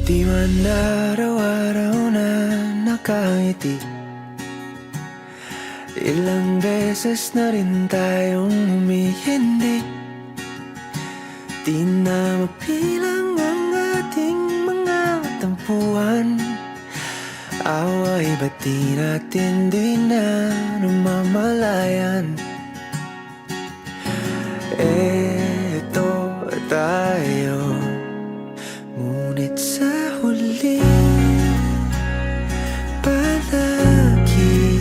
Di man araw-araw na nakangiti, ilang beses na rin tayong humihindi. Di na mapilang ang ating mga tampuhan. Away ba't di natin di na namamalayan? Eto tayo, ngunit sa huli palagi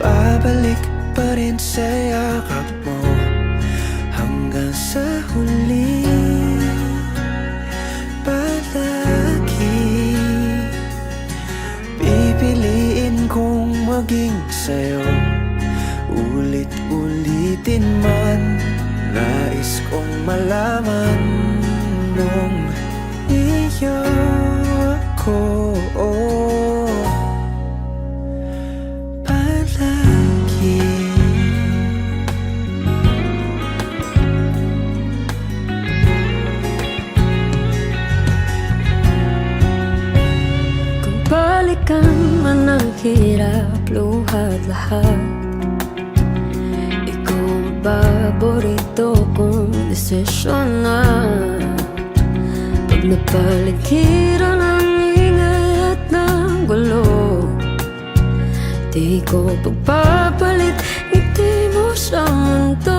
babalik pa rin sa yakap mo. Hanggang sa huli palagi pipiliin kong maging sa'yo. Ulit-ulitin man, nais kong malaman nung iyo ako palagi. Kung balikan man ang hirap, luhat lahat, paborito kong desisyon na. Pag napaligiran ang ingay at ng gulo, di ko pagpapalit ngiti mo sa mundo.